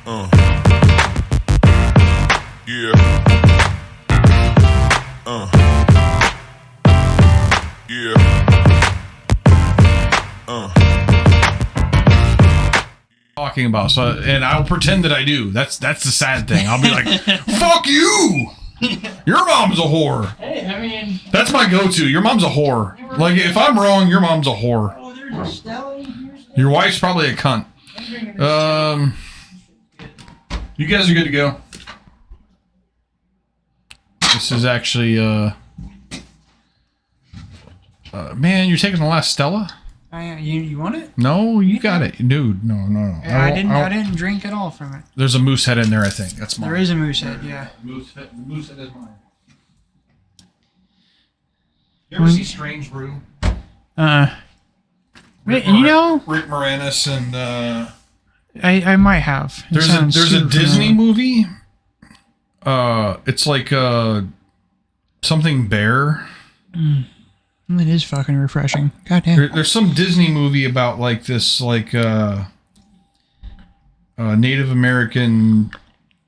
Yeah. Yeah. Talking about, so, and I'll pretend that I do. That's the sad thing. I'll be like, fuck you! Your mom's a whore. Hey, I mean, that's my go-to. Your mom's a whore. Like, if I'm wrong, your mom's a whore. Oh, there's a Stella. Your wife's probably a cunt. You guys are good to go. This is actually, man, you're taking the last Stella? You want it? No, you got it, dude. No. I didn't drink at all from it. There's a moose head in there, I think. That's mine. There is a moose head, yeah. Moose head is mine. You ever see Strange Brew? Rick Moranis and I might have. There's a Disney movie. It's like something bear. It is fucking refreshing. God damn. There's some Disney movie about like this like Native American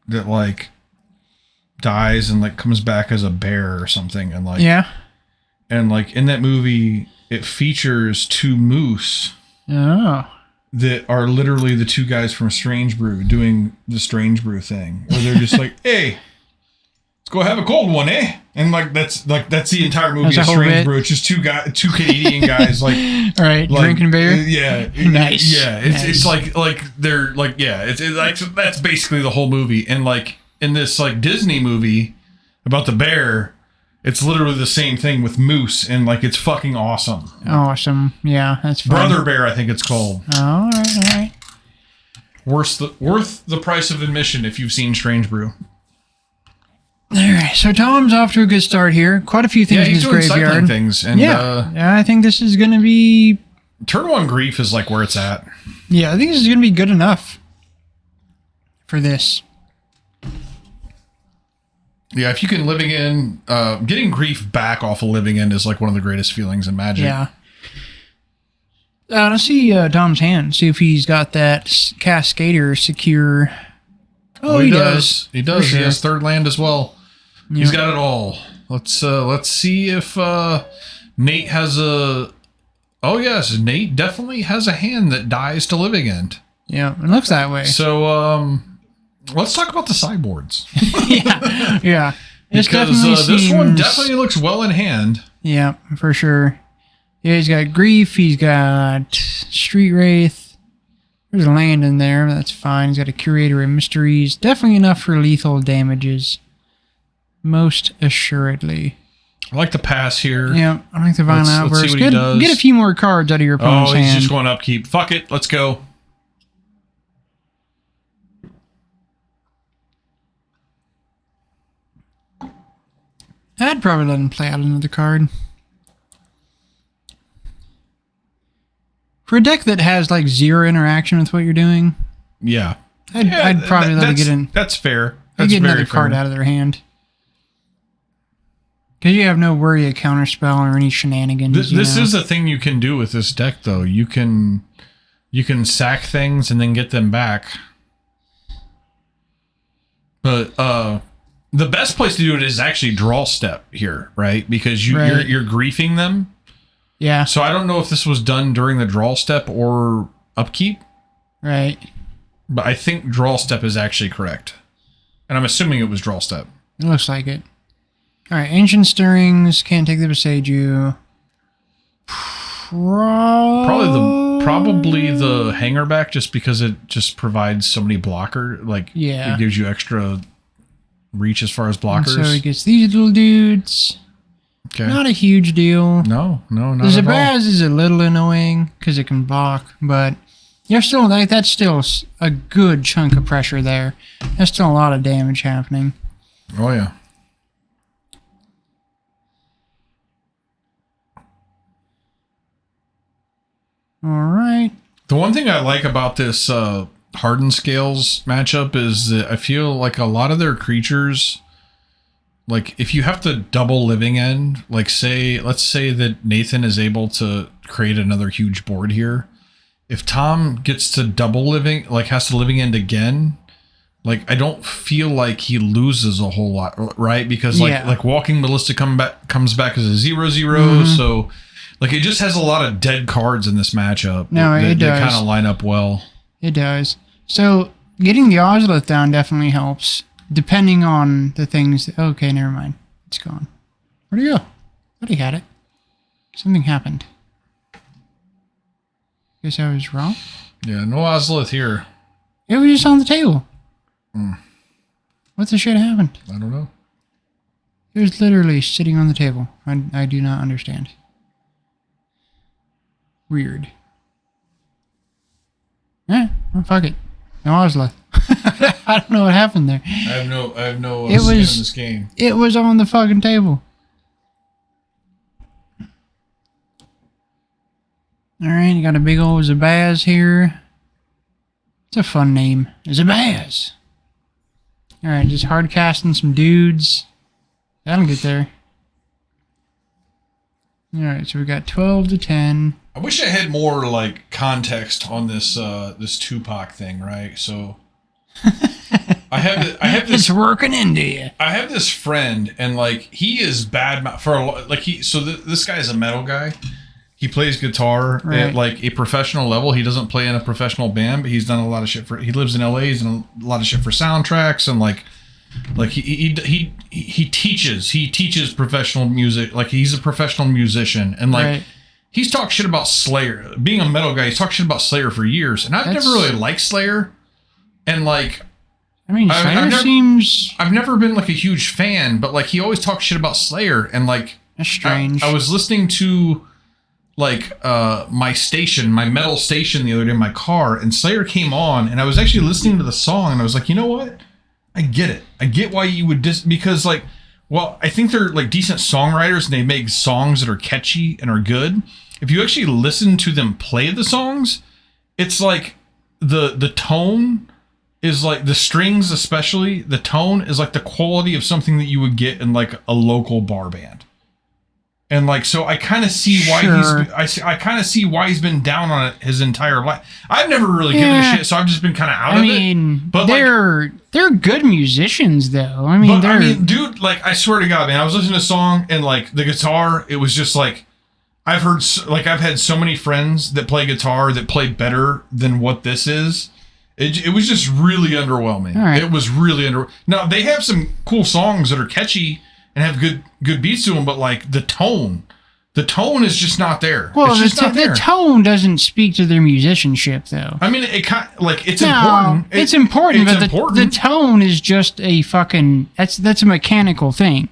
that like dies and like comes back as a bear or something, and like and like in that movie it features two moose. Oh. That are literally the two guys from Strange Brew doing the Strange Brew thing, where they're just like, "Hey, let's go have a cold one, eh?" And like that's the entire movie of Strange Brew. It's just two Canadian guys like drinking beer. Yeah, nice. Yeah, it's like they're like it's like that's basically the whole movie. And like in this like Disney movie about the bear, it's literally the same thing with moose, and like it's fucking awesome. Awesome, yeah, that's fun. Brother Bear, I think it's called. All right. Worth the price of admission if you've seen Strange Brew. All right, so Tom's off to a good start here. Quite a few things in his graveyard. Things, and I think this is going to be. Turn 1 grief is like where it's at. Yeah, I think this is going to be good enough for this. Yeah, if you can living in, getting grief back off of living in is like one of the greatest feelings in Magic. Yeah. Let's see Tom's hand. See if he's got that Cascader secure. Oh, he does. He does. Sure. He has third land as well. Yep. He's got it all. Let's see if Nate has a. Oh yes, Nate definitely has a hand that dies to living end. Yeah, it looks that way. So let's talk about the sideboards. yeah. Because this one definitely looks well in hand. Yeah, for sure. Yeah, he's got Grief. He's got Street Wraith. There's a land in there. That's fine. He's got a Curator of Mysteries. Definitely enough for lethal damages. Most assuredly. I like the pass here. Yeah, I like the Violent Outburst. Let's see what he does. Get a few more cards out of your opponent's hand. Oh, he's just going upkeep. Fuck it. Let's go. I'd probably let him play out another card. For a deck that has like zero interaction with what you're doing, yeah, I'd probably let it get in. That's fair. That's get another card out of their hand. Because you have no worry of counterspell or any shenanigans. This is a thing you can do with this deck, though. You can sack things and then get them back. But the best place to do it is actually draw step here, right? Because you're griefing them. Yeah. So I don't know if this was done during the draw step or upkeep. Right. But I think draw step is actually correct. And I'm assuming it was draw step. It looks like it. All right, Ancient Stirrings, can't take the Besaju. Probably the hanger back, just because it just provides so many blocker. Like, it gives you extra reach as far as blockers. And so he gets these little dudes. Okay. Not a huge deal. No, not the Zabaz is a little annoying because it can block, but you're still that's still a good chunk of pressure there. There's still a lot of damage happening. Oh yeah. All right. The one thing I like about this Hardened Scales matchup is that I feel like a lot of their creatures, like if you have to double living end, like let's say that Nathan is able to create another huge board here. If Tom gets to double living, like has to living end again, like I don't feel like he loses a whole lot, right? Because like Walking Ballista comes back as a 0-0, so like it just has a lot of dead cards in this matchup. No, it does. They kind of line up well. It does. So getting the Ozolith down definitely helps, depending on the things. Okay, never mind. It's gone. Where'd he go? Thought he had it. Something happened. Guess I was wrong. Yeah, no Ozolith here. It was just on the table. What the shit happened? I don't know. It was literally sitting on the table. I do not understand. Weird. Well, fuck it. No Ozolith. I don't know what happened there. I have no skin in this game. It was on the fucking table. Alright, you got a big old Zabaz here. It's a fun name. Zabaz. Alright, just hard casting some dudes. That'll get there. Alright, so we got 12 to 10. I wish I had more like context on this this Tupac thing, right? So I have this It's working into you. I have this friend, and like he is bad for this guy is a metal guy. He plays guitar at like a professional level. He doesn't play in a professional band, but he's done a lot of shit he lives in LA. He's done a lot of shit for soundtracks, and like he teaches professional music. Like he's a professional musician, and like he's talked shit about Slayer. Being a metal guy, he's talked shit about Slayer for years, and I've never really liked Slayer. And like, I mean, I've never been like a huge fan, but like he always talks shit about Slayer, and like that's strange. I was listening to like my metal station the other day in my car, and Slayer came on, and I was actually listening to the song, and I was like, you know what? I get it. I get why you would because like, well, I think they're like decent songwriters, and they make songs that are catchy and are good. If you actually listen to them play the songs, it's like the tone is like the strings, especially the tone is like the quality of something that you would get in like a local bar band. And like, so I kind of see why I kind of see why he's been down on it his entire life. I've never really given a shit, so I've just been kind of out of it. But they're good musicians, though. I mean, dude, like I swear to God, man, I was listening to a song, and like the guitar, it was just like I've had so many friends that play guitar that play better than what this is. It was just really underwhelming. Right. It was really Now they have some cool songs that are catchy and have good beats to them, but like the tone is just not there. Well, it's just not there. The tone doesn't speak to their musicianship, though. I mean, it kind of, like it's important. It's important, but the tone is just a fucking that's a mechanical thing,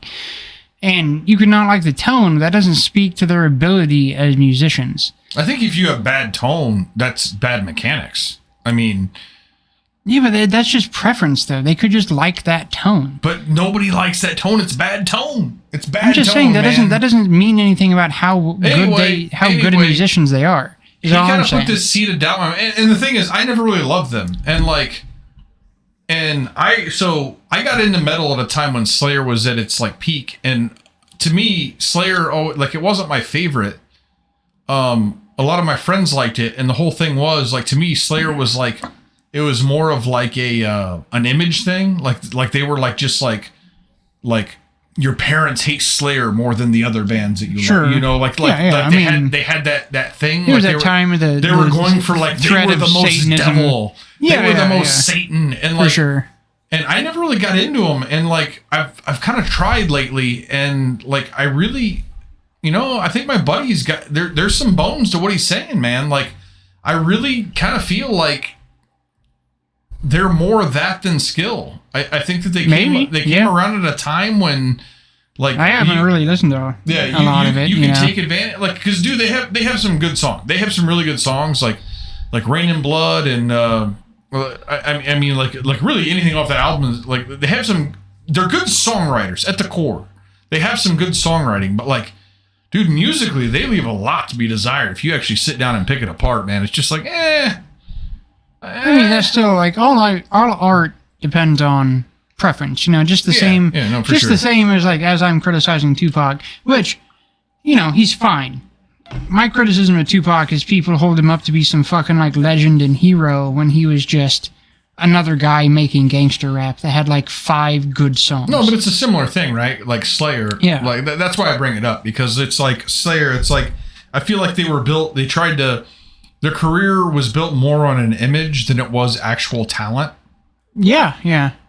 and you could not like the tone. That doesn't speak to their ability as musicians. I think if you have bad tone, that's bad mechanics. I mean. Yeah, but that's just preference, though. They could just like that tone. But nobody likes that tone. It's bad tone. It's bad tone. I'm just saying that doesn't mean anything about how good musicians they are. He kind of put this seed of doubt. And the thing is, I never really loved them. And like, I got into metal at a time when Slayer was at its like peak. And to me, Slayer, like it wasn't my favorite. A lot of my friends liked it, and the whole thing was like, to me, Slayer was like. It was more of like an image thing, like they were like just like your parents hate Slayer more than the other bands that you like, you know, like they had that thing. There was that time of they were going for like they were the most Satanism. Devil, they were the most Satan, and like and I never really got into them, and like I've kind of tried lately, and like I really, you know, I think my buddy's got there's some bones to what he's saying, man. Like I really kind of feel like. They're more of that than skill. I think that they came around at a time when, like, I haven't really listened to a lot of it. You can take advantage, like, because dude, they have some good songs. They have some really good songs, like Rain and Blood, and I mean, like really anything off that album. Like they have some. They're good songwriters at the core. They have some good songwriting, but like, dude, musically they leave a lot to be desired. If you actually sit down and pick it apart, man, it's just like I mean, that's still like all art depends on preference, you know, just the same, the same as I'm criticizing Tupac, which, you know, he's fine. My criticism of Tupac is people hold him up to be some fucking like legend and hero when he was just another guy making gangster rap that had like 5 good songs. No, but it's a similar thing, right? Like Slayer. Yeah. Like that's why I bring it up, because it's like Slayer. It's like I feel like they were built. They tried to. Their career was built more on an image than it was actual talent. Yeah.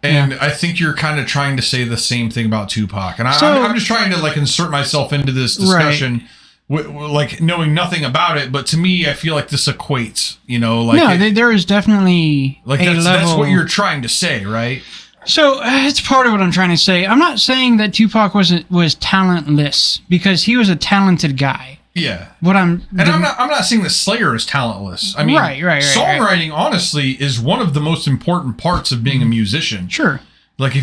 And I think you're kind of trying to say the same thing about Tupac. And I'm just trying to like insert myself into this discussion, like knowing nothing about it. But to me, I feel like this equates. You know, like no, there is definitely like a level. That's what you're trying to say, right? So it's part of what I'm trying to say. I'm not saying that Tupac was talentless, because he was a talented guy. Yeah. I'm not saying that Slayer is talentless. I mean, right, songwriting honestly is one of the most important parts of being a musician. Sure. Like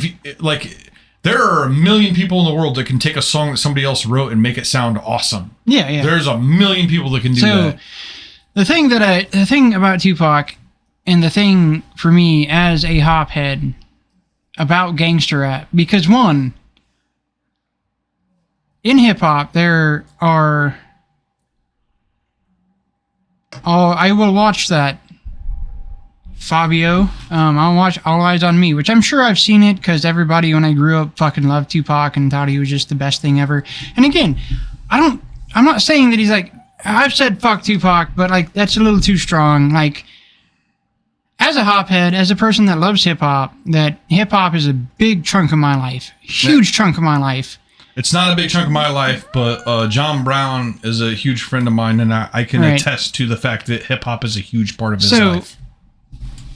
there are a million people in the world that can take a song that somebody else wrote and make it sound awesome. Yeah. There's a million people that can do that. The thing about Tupac, and the thing for me as a hophead about gangster rap, because one, in hip hop there are. Oh, I will watch that, Fabio. I'll watch All Eyes on Me, which I'm sure I've seen it because everybody when I grew up fucking loved Tupac and thought he was just the best thing ever. And again, I'm not saying that he's like, I've said fuck Tupac, but like that's a little too strong. Like, as a hophead, as a person that loves hip hop, that hip hop is a big chunk of my life, huge chunk of my life. It's not a big chunk of my life, but John Brown is a huge friend of mine, and I can attest to the fact that hip-hop is a huge part of his life.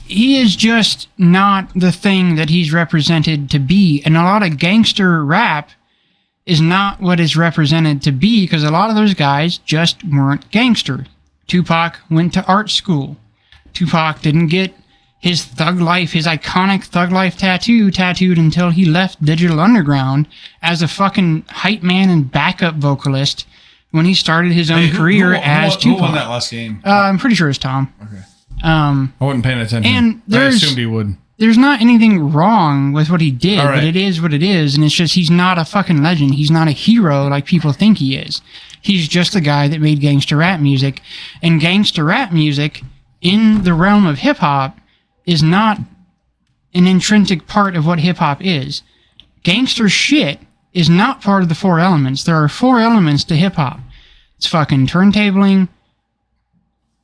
He is just not the thing that he's represented to be, and a lot of gangster rap is not what is represented to be, because a lot of those guys just weren't gangster. Tupac went to art school. Tupac didn't get his Thug Life, his iconic Thug Life tattooed until he left Digital Underground as a fucking hype man and backup vocalist when he started his own career as Tupac. Who won that last game? I'm pretty sure it's Tom. Okay. I wasn't paying attention. And I assumed he would. There's not anything wrong with what he did, right. But it is what it is, and it's just he's not a fucking legend. He's not a hero like people think he is. He's just a guy that made gangster rap music, and gangster rap music in the realm of hip-hop is not an intrinsic part of what hip-hop is. Gangster shit is not part of the 4 elements. There are 4 elements to hip-hop. It's fucking turntabling,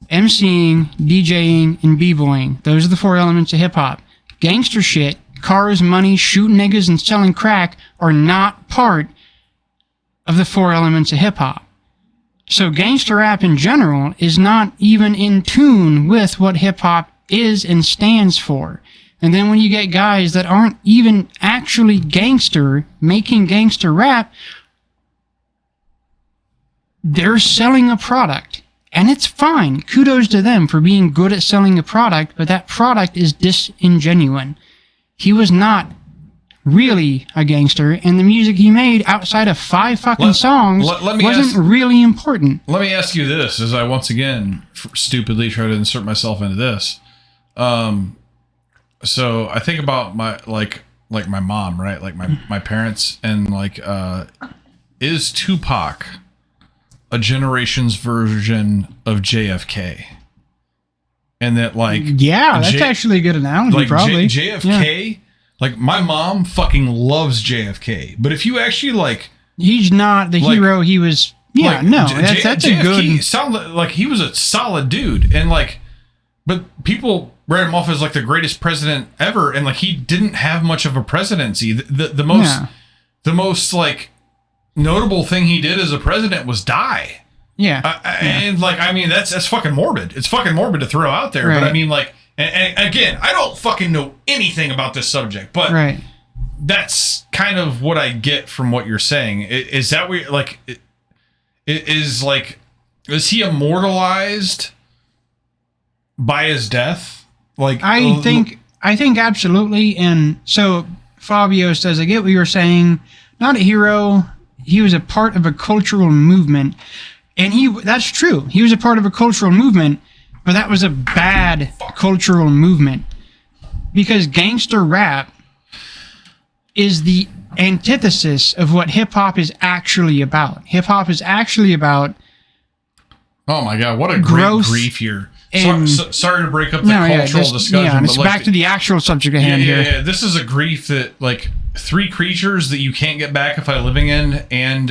MCing, DJing, and b-boying. Those are the 4 elements of hip-hop. Gangster shit, cars, money, shooting niggas, and selling crack are not part of the 4 elements of hip-hop. So gangster rap in general is not even in tune with what hip-hop is and stands for. And then when you get guys that aren't even actually gangster making gangster rap, they're selling a product. And it's fine. Kudos to them for being good at selling a product, but that product is disingenuine. He was not really a gangster, and the music he made outside of 5 fucking songs wasn't really important. Let me ask you this, as I once again stupidly try to insert myself into this. So I think about my like my mom, right? Like my parents, and like is Tupac a generation's version of JFK? And that like that's actually a good analogy, like probably. JFK, like my mom fucking loves JFK. But if you actually like, he's not the hero he was. Yeah, like, that's a good. Like he was a solid dude, and like, but people write him off as like the greatest president ever, and like he didn't have much of a presidency. The most like notable thing he did as a president was die. And like, I mean, that's fucking morbid. It's fucking morbid to throw out there, but I mean, like, and again, I don't fucking know anything about this subject, but that's kind of what I get from what you're saying. Is that where like is he immortalized by his death? Like, I think absolutely. And so Fabio says, I get what you're saying. Not a hero. He was a part of a cultural movement. And that's true. He was a part of a cultural movement, but that was a bad cultural movement. Because gangster rap is the antithesis of what hip-hop is actually about. Hip-hop is actually about... Oh my God, what a great grief you're And sorry to break up the cultural discussion. Yeah, and it's but like, back to the actual subject at hand here. Yeah, this is a grief that like 3 creatures that you can't get back if I living in, and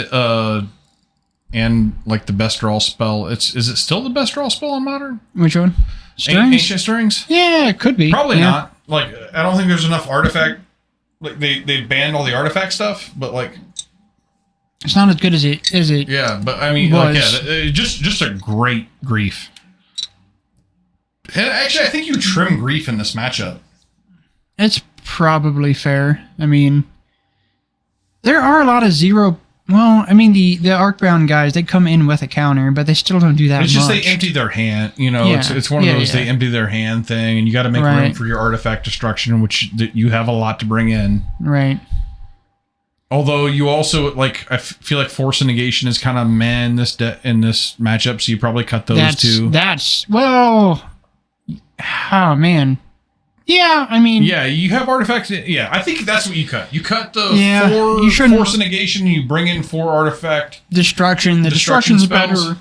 like the best draw spell. Is it still the best draw spell on Modern? Which one? Stirrings? Ancient Stirrings? Yeah, it could be. Probably not. Like, I don't think there's enough artifact. Like, they banned all the artifact stuff, but like, it's not as good as it. Yeah, but I mean, like, just a great grief. And actually, I think you trim grief in this matchup. It's probably fair. I mean, there are a lot of zero. Well, I mean, the Arcbound guys, they come in with a counter, but they still don't do that much. It's just they empty their hand. You know, it's one of those they empty their hand thing, and you got to make room for your artifact destruction, which you have a lot to bring in. Right. Although you also, like, I feel like Force and Negation is kind of meh in this matchup, so you probably cut those too. Well, oh, man. Yeah, I mean... Yeah, you have artifacts. Yeah, I think that's what you cut. You cut the 4 Force and Negation, you bring in 4 artifact. Destruction. The destruction's better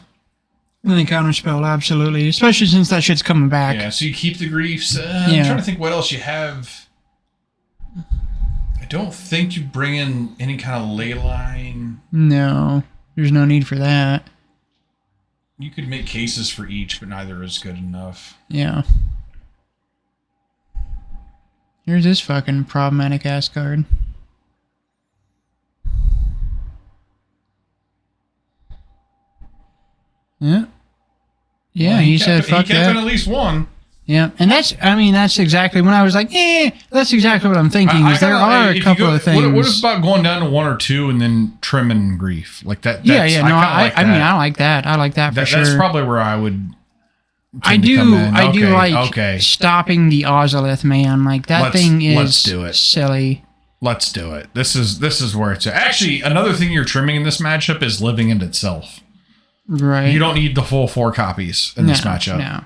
than the counter spell, absolutely. Especially since that shit's coming back. Yeah, so you keep the griefs. I'm trying to think what else you have. I don't think you bring in any kind of ley line. No, there's no need for that. You could make cases for each, but neither is good enough. Yeah. Here's this fucking problematic ass card. Yeah. Yeah, well, he said fuck that. He kept at least one. Yeah, and that's exactly when I was like, that's exactly what I'm thinking. There are a couple of things. What about going down to 1 or 2 and then trimming grief? Like that. I like that. I like that for sure. That's probably where I would. I do like stopping the Ozolith, man. Like that thing is let's do it. Silly. Let's do it. This is where it's at. Actually, another thing you're trimming in this matchup is Living End itself. Right. You don't need the full 4 copies in this matchup. No.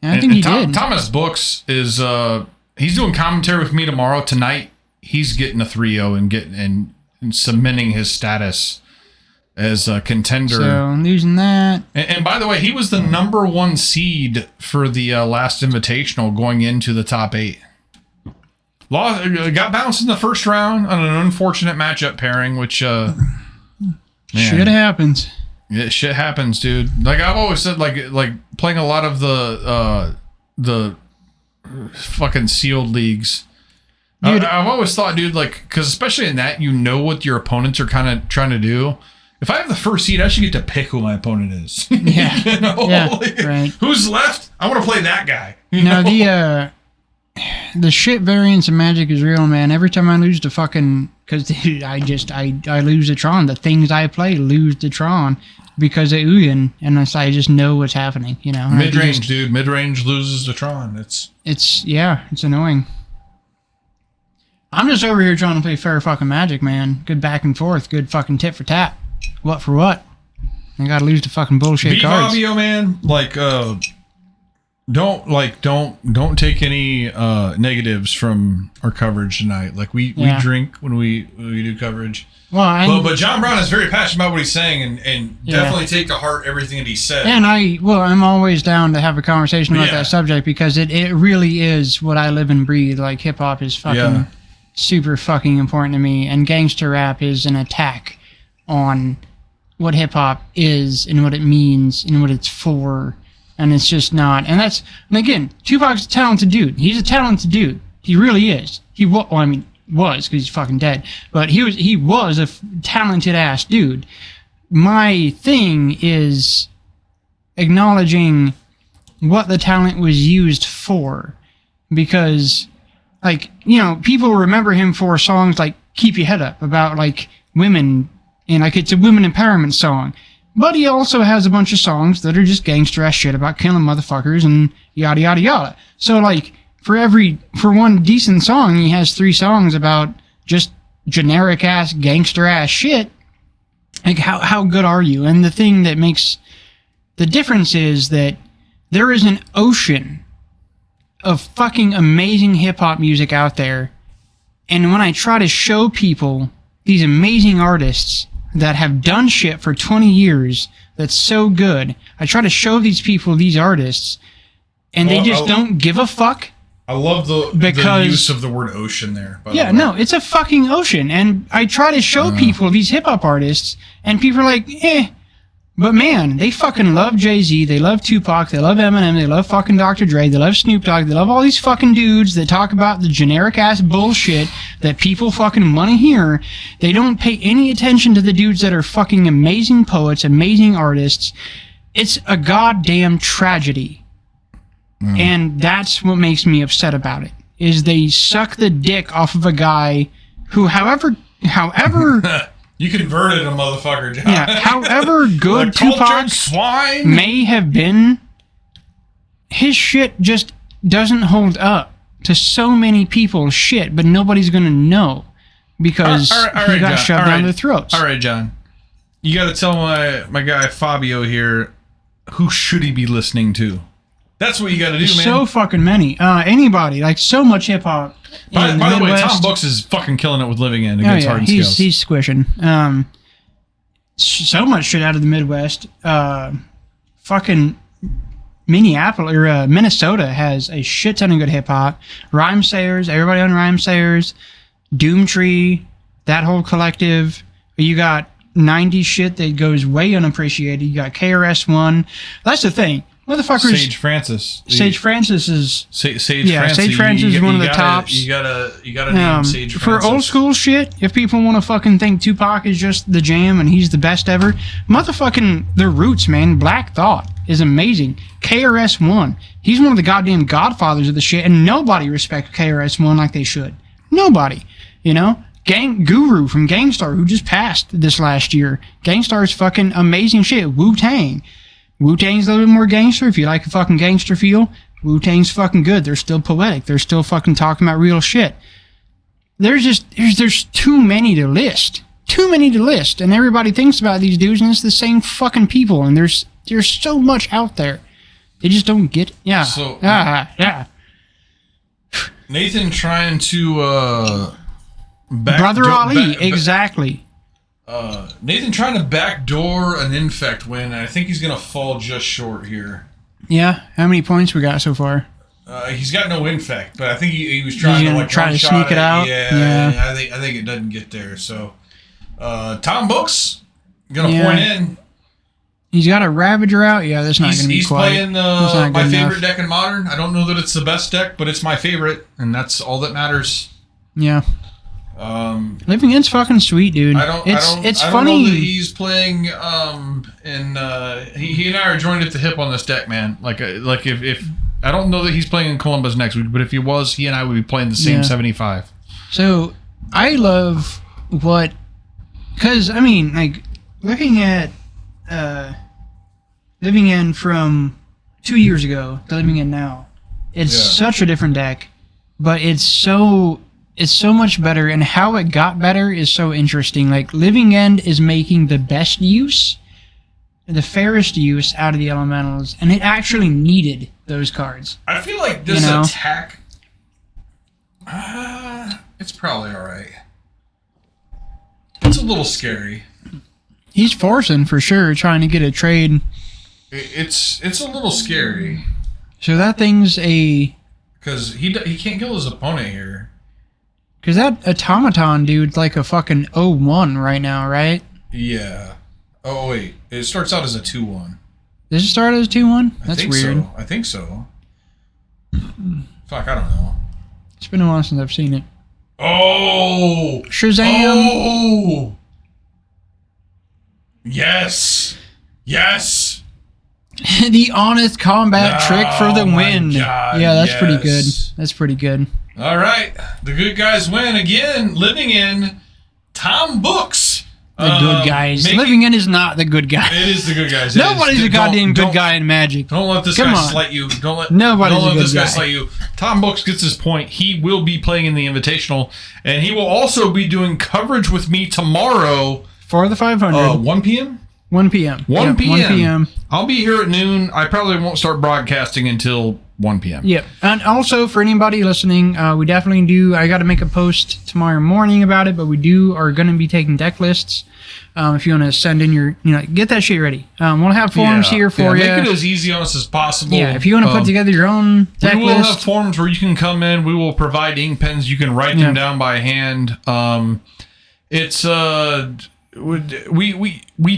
I think he did. Thomas Books is he's doing commentary with me tonight. He's getting a 3-0 and cementing his status as a contender. So losing that. And by the way, he was the number 1 seed for the last Invitational going into the top 8. Got bounced in the first round on an unfortunate matchup pairing, which shit happens. Yeah, shit happens, dude. Like I've always said, like playing a lot of the fucking sealed leagues. Dude, I've always thought, dude, like, because especially in that, you know what your opponents are kind of trying to do. If I have the first seed, I should get to pick who my opponent is. Yeah, you know? Yeah, like, right. Who's left? I want to play that guy. No, the shit variance of Magic is real, man. Every time I lose to fucking, because I lose the Tron. The things I play lose the Tron because of Ugin, and I just know what's happening. You know, mid range, dude. Mid range loses the Tron. It's annoying. I'm just over here trying to play fair fucking Magic, man. Good back and forth. Good fucking tit for tat. What for what? I gotta lose the fucking bullshit cards. Fabio, man. Like, don't take any negatives from our coverage tonight. Like we drink when we do coverage. Well, but John Brown is very passionate about what he's saying, and definitely take to heart everything that he said. And I'm always down to have a conversation about that subject because it really is what I live and breathe. Like hip hop is fucking super fucking important to me, and gangster rap is an attack on what hip hop is and what it means and what it's for. And it's just not. And again, Tupac's a talented dude. He's a talented dude. He really is. Was because he's fucking dead. But he was a talented ass dude. My thing is acknowledging what the talent was used for. Because, like, you know, people remember him for songs like Keep Your Head Up about, like, women. And, like, it's a women empowerment song. But he also has a bunch of songs that are just gangster ass shit about killing motherfuckers and yada yada yada. So like for one decent song, he has 3 songs about just generic ass gangster ass shit. Like how good are you? And the thing that makes the difference is that there is an ocean of fucking amazing hip hop music out there. And when I try to show people these amazing artists that have done shit for 20 years that's so good. I try to show these people, these artists, and they just don't give a fuck. I love the use of the word ocean there. Yeah, no, it's a fucking ocean. And I try to show people these hip-hop artists, and people are like, eh. But man, they fucking love Jay-Z, they love Tupac, they love Eminem, they love fucking Dr. Dre, they love Snoop Dogg, they love all these fucking dudes that talk about the generic-ass bullshit that people fucking want to hear. They don't pay any attention to the dudes that are fucking amazing poets, amazing artists. It's a goddamn tragedy. And that's what makes me upset about it, is they suck the dick off of a guy who, however you converted a motherfucker, John. Yeah, however good Tupac may have been, his shit just doesn't hold up to so many people's shit, but nobody's gonna know because he got shoved down their throats. All right, John. You got to tell my guy Fabio here, who should he be listening to? That's what you got to do, man. So fucking many. Anybody, like so much hip hop. By the way, Tom Books is fucking killing it with Living End against Hardened Scales. He's squishing. So much shit out of the Midwest. Fucking Minneapolis or Minnesota has a shit ton of good hip hop. Rhymesayers, everybody on Rhymesayers, Doomtree, that whole collective. You got 90s shit that goes way unappreciated. You got KRS-One. That's the thing. Motherfuckers. Sage Francis. Sage Francis is. Sage Francis is one of the tops. You gotta name Sage Francis. For old school shit, if people want to fucking think Tupac is just the jam and he's the best ever, motherfucking the roots, man. Black Thought is amazing. KRS-One, he's one of the goddamn godfathers of the shit, and nobody respects KRS-One like they should. Nobody, you know. Guru from Gangstar, who just passed this last year. Gangstar's fucking amazing shit. Wu-Tang. Wu-Tang's a little bit more gangster. If you like a fucking gangster feel, Wu-Tang's fucking good. They're still poetic. They're still fucking talking about real shit. There's too many to list. Too many to list. And everybody thinks about these dudes, and it's the same fucking people. And there's so much out there. They just don't get it. Yeah. So, yeah. Nathan trying to Brother Ali, exactly. Nathan trying to backdoor an infect win, and I think he's gonna fall just short here. Yeah, how many points we got so far? He's got no infect, but I think he was trying to sneak it out. Yeah. I think it doesn't get there. So, Tom Books gonna point in. He's got a Ravager out. Yeah, that's not going to be quite. He's playing my favorite deck in Modern. I don't know that it's the best deck, but it's my favorite, and that's all that matters. Yeah. Living End's fucking sweet, dude. It's funny. I don't know that he's playing. And he and I are joined at the hip on this deck, man. Like if I don't know that he's playing in Columbus next week, but if he was, he and I would be playing the same 75. So I love because I mean, like looking at Living End from 2 years ago to Living End now, it's such a different deck, but it's so much better, and how it got better is so interesting. Like, Living End is making the best use, the fairest use out of the elementals, and it actually needed those cards. I feel like this attack, it's probably alright. It's a little scary. He's forcing, for sure, trying to get a trade. It's a little scary. So that thing's a... Because he can't kill his opponent here. Because that automaton dude's like a fucking 0-1 right now, right? Yeah. Oh, wait. It starts out as a 2-1. Does it start as a 2-1? That's weird. I think so. Fuck, I don't know. It's been a while since I've seen it. Oh! Shazam! Oh! Yes! Yes! The honest combat trick for the win. God, yeah, that's pretty good. That's pretty good. All right. The good guys win again. Living in Tom Books. The good guys. Living in is not the good guy. It is the good guys. Nobody's a goddamn good guy in Magic. Don't let this guy slight you. Don't let this guy slight you. Tom Books gets his point. He will be playing in the Invitational, and he will also be doing coverage with me tomorrow. For the 500. 1 p.m.? 1 p.m. 1 Yep, p.m. 1 p.m. I'll be here at noon. I probably won't start broadcasting until 1 p.m. Yep. And also for anybody listening, we definitely do. I got to make a post tomorrow morning about it, but we are going to be taking deck lists. If you want to send in your, get that shit ready. We'll have forms here for you. Make it as easy on us as possible. Yeah, if you want to put together your own deck we will list. have forms where you can come in. We will provide ink pens. You can write them down by hand. It's we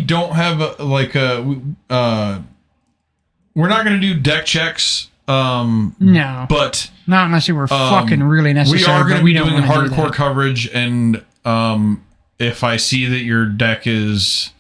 don't have we're not going to do deck checks. No, but not unless it were fucking really necessary. We are going to be doing hardcore do coverage, and if I see that your deck is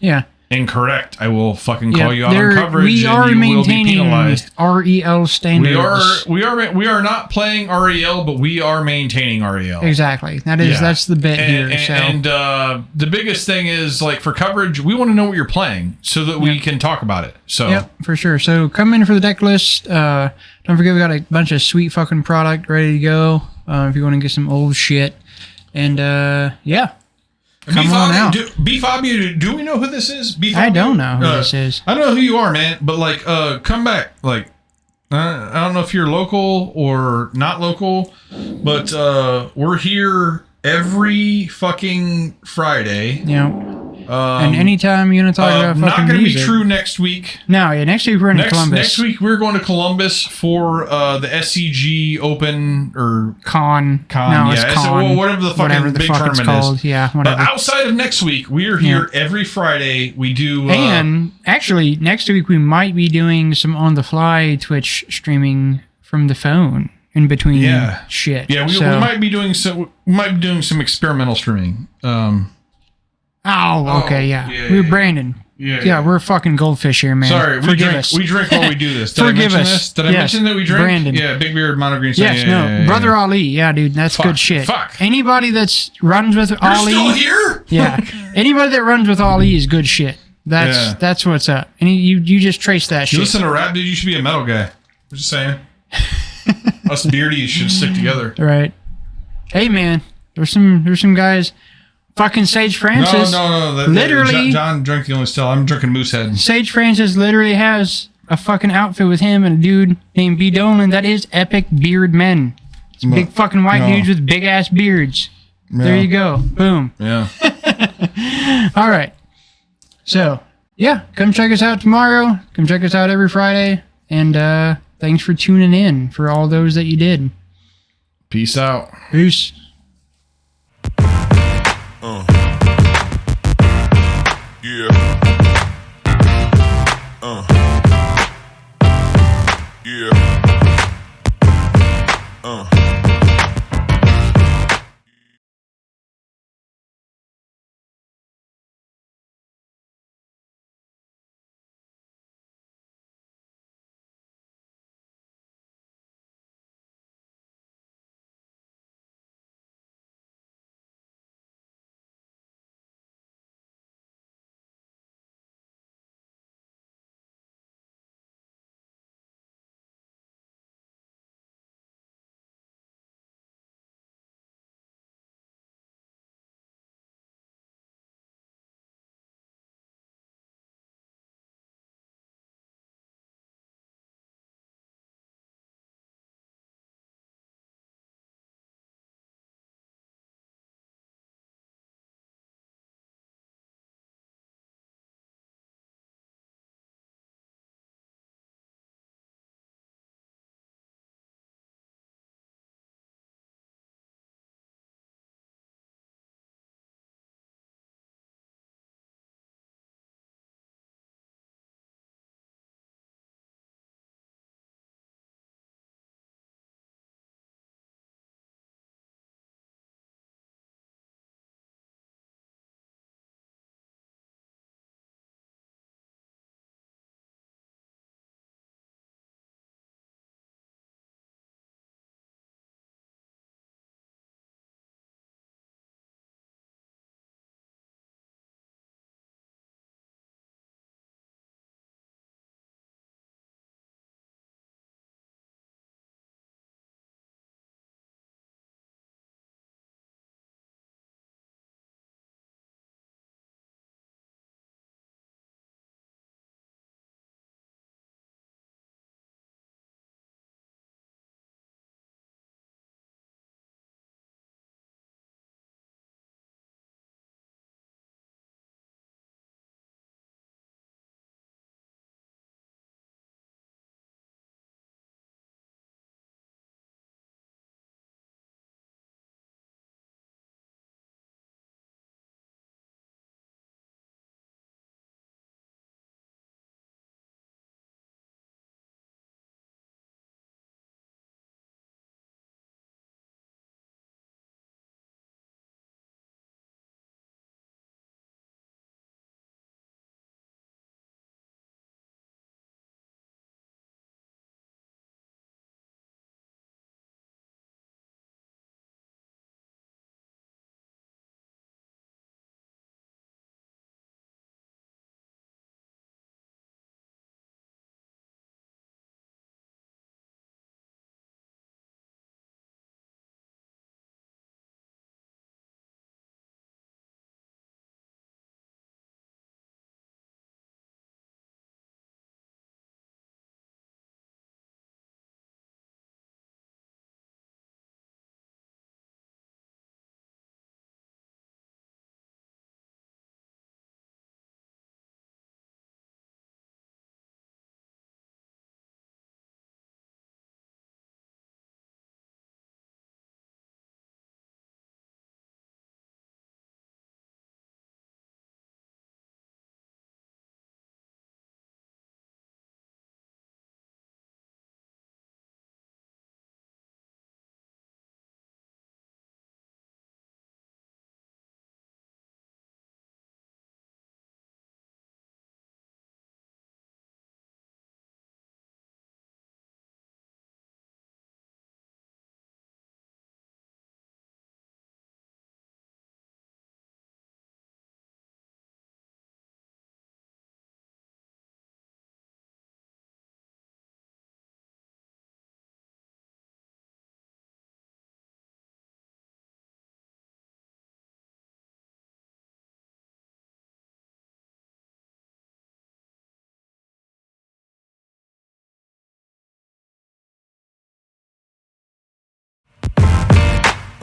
incorrect, I will fucking call you out on coverage. We are and you will be maintaining penalized. REL standards. We are not playing REL, but we are maintaining REL. Exactly. That's the bit here. And the biggest thing is, like, for coverage, we want to know what you're playing so that we can talk about it. So yep, for sure. So come in for the deck list. Don't forget we got a bunch of sweet fucking product ready to go. If you want to get some old shit. And come on out. B Fabio, do we know who this is? B I don't know who this is. I don't know who you are, man. But like, come back. Like, I don't know if you're local or not local, but we're here every fucking Friday. Yeah. And anytime you want to talk about fucking not going to be music. true next week. No, next week we're in Columbus. Next week we're going to Columbus for the SCG Open or Con. No, it's Con. Whatever the fucking big tournament called. is. Yeah, whatever. But outside of next week, we are here every Friday. We do. And actually, next week we might be doing some on-the-fly Twitch streaming from the phone in between shit. Yeah, we might be doing some experimental streaming. Okay, we're Brandon. Yeah, we're fucking goldfish here, man. Sorry, Forgive us. We drink while we do this. Did Forgive I mention us. this? Did I mention that we drink? Brandon. Yeah, Big Beard, Monogreen. Yes, Brother Ali. Yeah, dude, that's good shit. Fuck. Anybody that's runs with Ali. You're still here? Yeah. Anybody that runs with Ali is good shit. That's what's up. And you just trace that shit. You listen to rap, dude, you should be a metal guy. I'm just saying. Us beardies should stick together. Right. Hey, man, there's some guys. Fucking Sage Francis. No. Literally, John drank the only still. I'm drinking Moosehead. Sage Francis literally has a fucking outfit with him and a dude named B. Dolan. That is epic beard men. It's big fucking white dudes with big ass beards. Yeah. There you go. Boom. Yeah. All right. So, come check us out tomorrow. Come check us out every Friday. And thanks for tuning in for all those that you did. Peace out. Peace.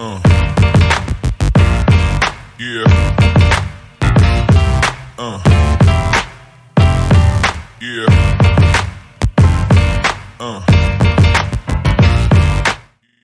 Yeah. Yeah.